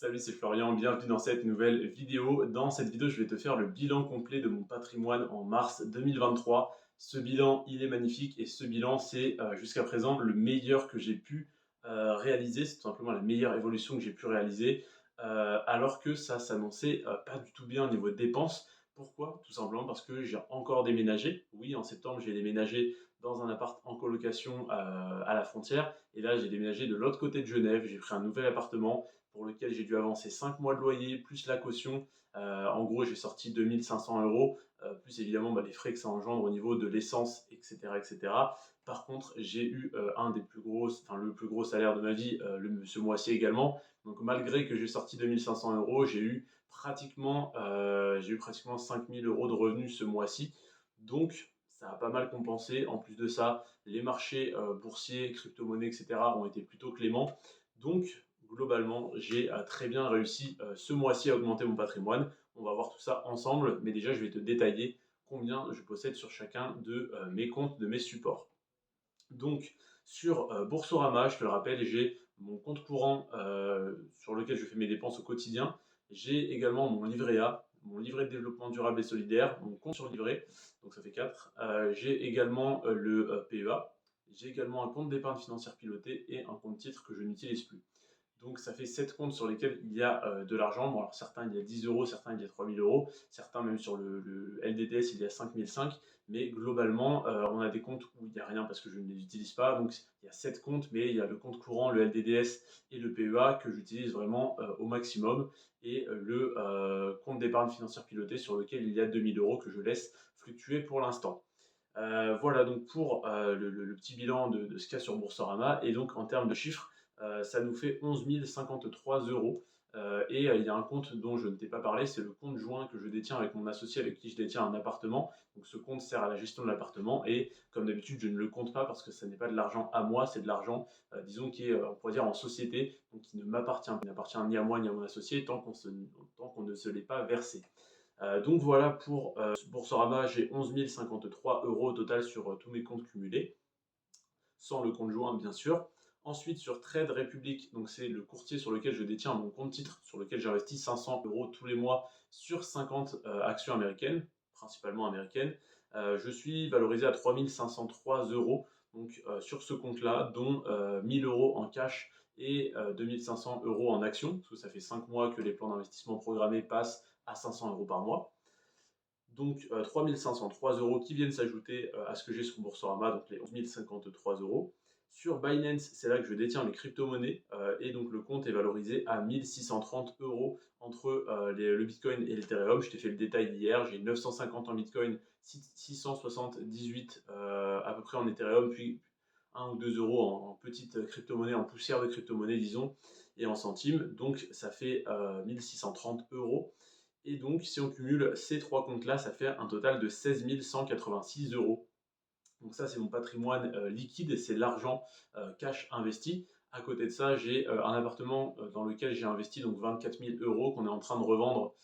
Salut, c'est Florian, bienvenue dans cette nouvelle vidéo. Dans cette vidéo, je vais te faire le bilan complet de mon patrimoine en mars 2023. Ce bilan, il est magnifique et ce bilan, c'est jusqu'à présent le meilleur que j'ai pu réaliser. C'est tout simplement la meilleure évolution que j'ai pu réaliser, alors que ça s'annonçait pas du tout bien au niveau dépenses. Pourquoi? Tout simplement parce que j'ai encore déménagé. Oui, en septembre, j'ai déménagé dans un appart en colocation à la frontière. Et là, j'ai déménagé de l'autre côté de Genève. J'ai pris un nouvel appartement pour lequel j'ai dû avancer 5 mois de loyer, plus la caution. En gros, j'ai sorti 2500 €, plus évidemment les frais que ça engendre au niveau de l'essence, etc., etc. Par contre, j'ai eu le plus gros salaire de ma vie ce mois-ci également. Donc, malgré que j'ai sorti 2500 €, j'ai eu pratiquement 5000 € de revenus ce mois-ci. Donc, ça a pas mal compensé. En plus de ça, les marchés boursiers, crypto-monnaies, etc. ont été plutôt cléments. Donc, globalement, j'ai très bien réussi ce mois-ci à augmenter mon patrimoine. On va voir tout ça ensemble, mais déjà, je vais te détailler combien je possède sur chacun de mes comptes, de mes supports. Donc, sur Boursorama, je te le rappelle, j'ai mon compte courant sur lequel je fais mes dépenses au quotidien. J'ai également mon livret A, mon livret de développement durable et solidaire, mon compte sur livret, donc ça fait 4. J'ai également le PEA. J'ai également un compte d'épargne financière piloté et un compte titre que je n'utilise plus. Donc ça fait 7 comptes sur lesquels il y a de l'argent. Bon, alors certains il y a 10 €, certains il y a 3000 €, certains même sur le LDDS il y a 5005, mais globalement on a des comptes où il n'y a rien parce que je ne les utilise pas. Donc il y a 7 comptes, mais il y a le compte courant, le LDDS et le PEA que j'utilise vraiment au maximum, et le compte d'épargne financière pilotée sur lequel il y a 2000 € que je laisse fluctuer pour l'instant. Voilà donc pour le petit bilan de ce qu'il y a sur Boursorama. Et donc en termes de chiffres, ça nous fait 11 053 €. Et il y a un compte dont je ne t'ai pas parlé, c'est le compte joint que je détiens avec mon associé avec qui je détiens un appartement. Donc ce compte sert à la gestion de l'appartement et comme d'habitude, je ne le compte pas parce que ça n'est pas de l'argent à moi, c'est de l'argent, disons, qui est, on pourrait dire, en société, donc qui ne m'appartient pas, qui n'appartient ni à moi ni à mon associé tant qu'on ne se l'est pas versé. Donc voilà pour Boursorama, j'ai 11 053 € au total sur tous mes comptes cumulés, sans le compte joint bien sûr. Ensuite sur Trade Republic, donc c'est le courtier sur lequel je détiens mon compte titre, sur lequel j'investis 500 € tous les mois sur 50 actions américaines, principalement américaines. Je suis valorisé à 3503 €, donc sur ce compte-là, dont 1000 € en cash et 2500 € en actions, parce que ça fait 5 mois que les plans d'investissement programmés passent à 500 € par mois. Donc 3503 € qui viennent s'ajouter à ce que j'ai sur Boursorama, donc les 11 053 €. Sur Binance, c'est là que je détiens les crypto-monnaies, et donc le compte est valorisé à 1630 € entre le Bitcoin et l'Ethereum. Je t'ai fait le détail hier, j'ai 950 en Bitcoin, 678 à peu près en Ethereum, puis 1 ou 2 euros en petite crypto-monnaie, en poussière de crypto-monnaie, disons, et en centimes. Donc ça fait 1630 €. Et donc, si on cumule ces trois comptes-là, ça fait un total de 16 186 €. Donc ça, c'est mon patrimoine liquide et c'est l'argent cash investi. À côté de ça, j'ai un appartement dans lequel j'ai investi donc 24 000 € qu'on est en train de revendre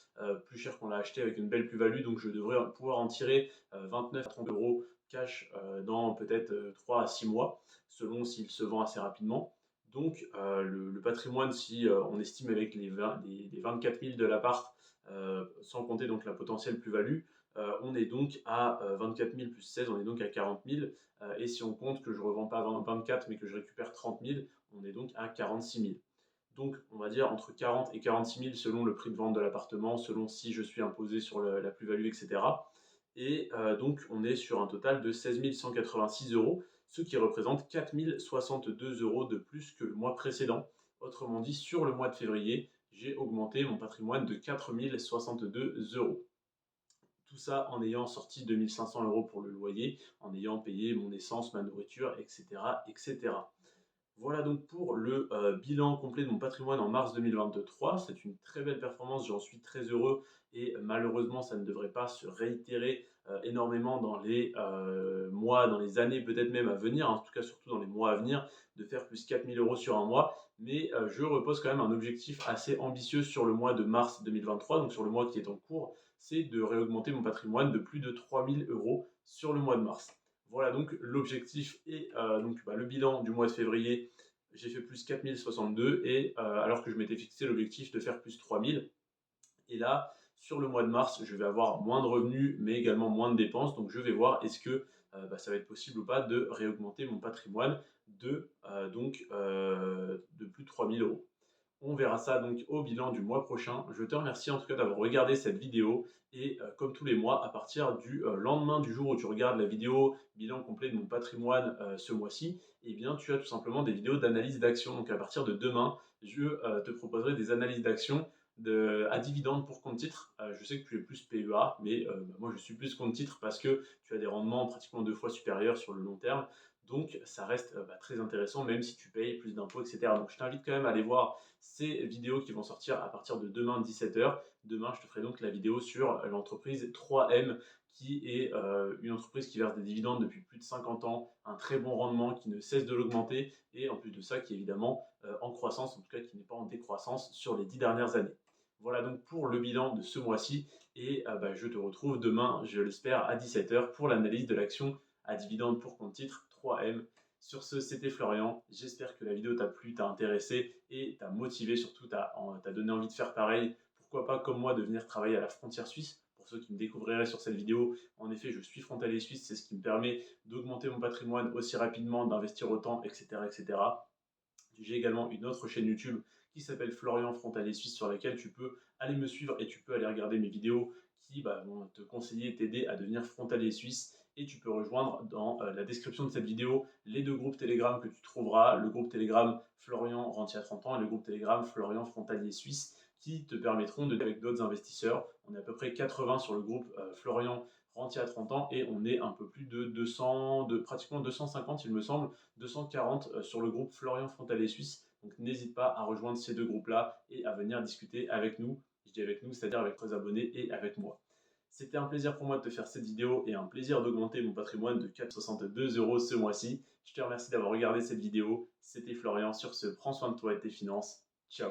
plus cher qu'on l'a acheté avec une belle plus-value. Donc je devrais pouvoir en tirer 29 à 30 € cash dans peut-être 3 à 6 mois, selon s'il se vend assez rapidement. Donc le patrimoine, si on estime avec les 24 000 de l'appart, sans compter donc la potentielle plus-value, on est donc à 24 000 plus 16, on est donc à 40 000. Et si on compte que je ne revends pas 24 mais que je récupère 30 000, on est donc à 46 000. Donc on va dire entre 40 et 46 000 selon le prix de vente de l'appartement, selon si je suis imposé sur la plus-value, etc. Et donc on est sur un total de 16 186 €, ce qui représente 4 062 € de plus que le mois précédent. Autrement dit, sur le mois de février, j'ai augmenté mon patrimoine de 4 062 €. Tout ça en ayant sorti 2500 € pour le loyer, en ayant payé mon essence, ma nourriture, etc., etc. Voilà donc pour le bilan complet de mon patrimoine en mars 2023. C'est une très belle performance, j'en suis très heureux et malheureusement ça ne devrait pas se réitérer énormément dans les mois, dans les années peut-être même à venir, en tout cas surtout dans les mois à venir, de faire plus 4000 € sur un mois. Mais je repose quand même un objectif assez ambitieux sur le mois de mars 2023, donc sur le mois qui est en cours, c'est de réaugmenter mon patrimoine de plus de 3000 € sur le mois de mars. Voilà donc l'objectif et le bilan du mois de février. j'ai fait plus 4062 et alors que je m'étais fixé l'objectif de faire plus 3000. Et là, sur le mois de mars, je vais avoir moins de revenus, mais également moins de dépenses. Donc, je vais voir est-ce que ça va être possible ou pas de réaugmenter mon patrimoine de plus de 3000 euros. On verra ça donc au bilan du mois prochain. Je te remercie en tout cas d'avoir regardé cette vidéo et comme tous les mois, à partir du lendemain du jour où tu regardes la vidéo bilan complet de mon patrimoine ce mois-ci, eh bien tu as tout simplement des vidéos d'analyse d'action. Donc à partir de demain, je te proposerai des analyses d'action à dividendes pour compte titre. Je sais que tu es plus PEA, mais moi je suis plus compte titre parce que tu as des rendements pratiquement 2 fois supérieurs sur le long terme. Donc ça reste très intéressant même si tu payes plus d'impôts, etc. Donc je t'invite quand même à aller voir ces vidéos qui vont sortir à partir de demain 17h. Demain, je te ferai donc la vidéo sur l'entreprise 3M, qui est une entreprise qui verse des dividendes depuis plus de 50 ans, un très bon rendement qui ne cesse de l'augmenter et en plus de ça qui est évidemment en croissance, en tout cas qui n'est pas en décroissance sur les 10 dernières années. Voilà donc pour le bilan de ce mois-ci et je te retrouve demain, je l'espère, à 17h pour l'analyse de l'action à dividende pour compte titre 3M. Sur ce, c'était Florian. J'espère que la vidéo t'a plu, t'a intéressé et t'a motivé, surtout t'a donné envie de faire pareil. Pourquoi pas, comme moi, de venir travailler à la frontière suisse. Pour ceux qui me découvriraient sur cette vidéo, en effet, je suis frontalier suisse. C'est ce qui me permet d'augmenter mon patrimoine aussi rapidement, d'investir autant, etc., etc. J'ai également une autre chaîne YouTube qui s'appelle Florian Frontalier Suisse sur laquelle tu peux aller me suivre et tu peux aller regarder mes vidéos qui vont te conseiller et t'aider à devenir frontalier suisse. Et tu peux rejoindre dans la description de cette vidéo les 2 groupes Telegram que tu trouveras, le groupe Telegram Florian Rentier à 30 ans et le groupe Telegram Florian Frontalier Suisse qui te permettront de avec d'autres investisseurs. On est à peu près 80 sur le groupe Florian Rentier à 30 ans et on est un peu plus de 200, pratiquement 250 il me semble, 240 sur le groupe Florian Frontalier Suisse. Donc n'hésite pas à rejoindre ces 2 groupes-là et à venir discuter avec nous. Je dis avec nous, c'est-à-dire avec tes abonnés et avec moi. C'était un plaisir pour moi de te faire cette vidéo et un plaisir d'augmenter mon patrimoine de 462 euros ce mois-ci. Je te remercie d'avoir regardé cette vidéo. C'était Florian. Sur ce, prends soin de toi et de tes finances. Ciao.